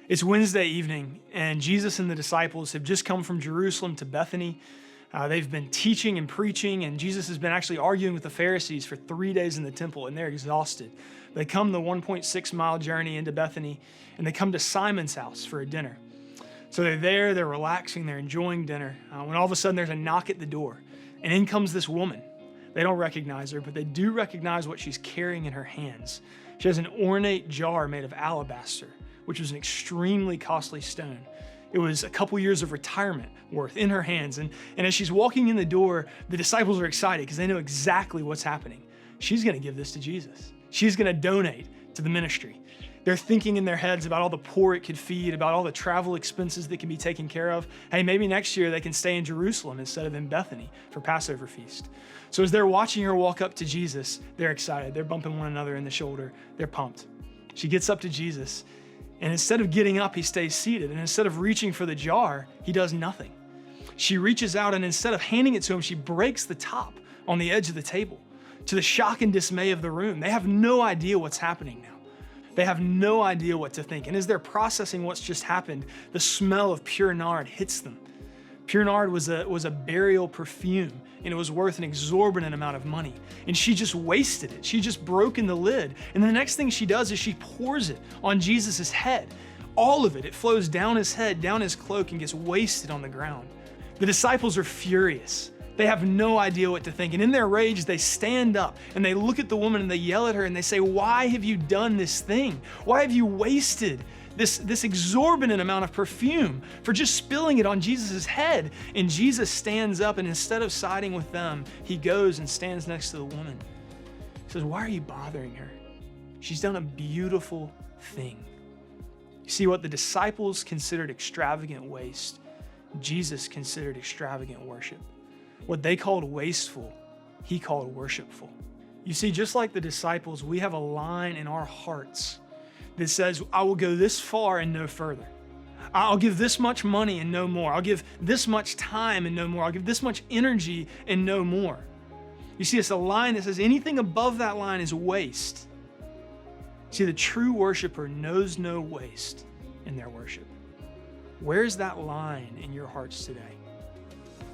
It's Wednesday evening, and Jesus and the disciples have just come from Jerusalem to Bethany. They've been teaching and preaching, and Jesus has been actually arguing with the Pharisees for 3 days in the temple, and they're exhausted. They come the 1.6-mile journey into Bethany, and they come to Simon's house for a dinner. So they're there, they're relaxing, they're enjoying dinner, when all of a sudden there's a knock at the door, and in comes this woman. They don't recognize her, but they do recognize what she's carrying in her hands. She has an ornate jar made of alabaster, which was an extremely costly stone. It was a couple years of retirement worth in her hands. And as she's walking in the door, the disciples are excited because they know exactly what's happening. She's gonna give this to Jesus. She's gonna donate to the ministry. They're thinking in their heads about all the poor it could feed, about all the travel expenses that can be taken care of. Hey, maybe next year they can stay in Jerusalem instead of in Bethany for Passover feast. So as they're watching her walk up to Jesus, they're excited. They're bumping one another in the shoulder. They're pumped. She gets up to Jesus, and instead of getting up, he stays seated. And instead of reaching for the jar, he does nothing. She reaches out, and instead of handing it to him, she breaks the top on the edge of the table. To the shock and dismay of the room, they have no idea what's happening now. They have no idea what to think. And as they're processing what's just happened, the smell of pure nard hits them. Pure nard was a burial perfume, and it was worth an exorbitant amount of money. And she just wasted it. She just broken the lid. And the next thing she does is she pours it on Jesus' head. All of it. It flows down his head, down his cloak, and gets wasted on the ground. The disciples are furious. They have no idea what to think. And in their rage, they stand up and they look at the woman and they yell at her and they say, "Why have you done this thing? Why have you wasted this exorbitant amount of perfume for just spilling it on Jesus' head?" And Jesus stands up, and instead of siding with them, he goes and stands next to the woman. He says, "Why are you bothering her? She's done a beautiful thing." You see, what the disciples considered extravagant waste, Jesus considered extravagant worship. What they called wasteful, he called worshipful. You see, just like the disciples, we have a line in our hearts that says, "I will go this far and no further. I'll give this much money and no more. I'll give this much time and no more. I'll give this much energy and no more." You see, it's a line that says anything above that line is waste. See, the true worshiper knows no waste in their worship. Where's that line in your hearts today?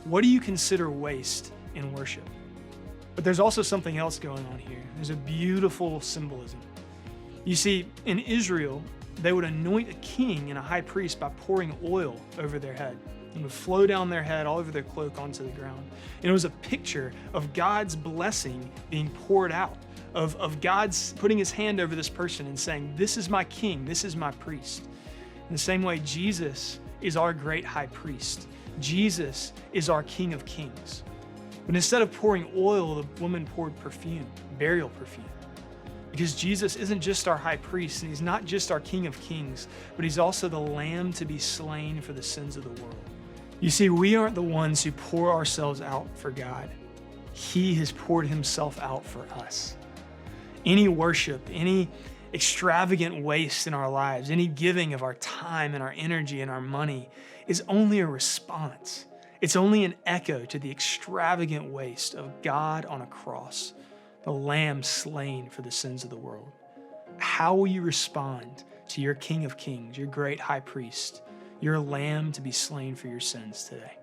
What do you consider waste in worship? But there's also something else going on here. There's a beautiful symbolism. You see, in Israel, they would anoint a king and a high priest by pouring oil over their head. It would flow down their head, all over their cloak, onto the ground. And it was a picture of God's blessing being poured out, of God's putting his hand over this person and saying, "This is my king, this is my priest." In the same way, Jesus is our great high priest. Jesus is our King of Kings. But instead of pouring oil, the woman poured perfume, burial perfume. Because Jesus isn't just our high priest, and he's not just our King of Kings, but he's also the Lamb to be slain for the sins of the world. You see, we aren't the ones who pour ourselves out for God. He has poured himself out for us. Any worship, any extravagant waste in our lives, any giving of our time and our energy and our money is only a response. It's only an echo to the extravagant waste of God on a cross, the Lamb slain for the sins of the world. How will you respond to your King of Kings, your great high priest, your Lamb to be slain for your sins today?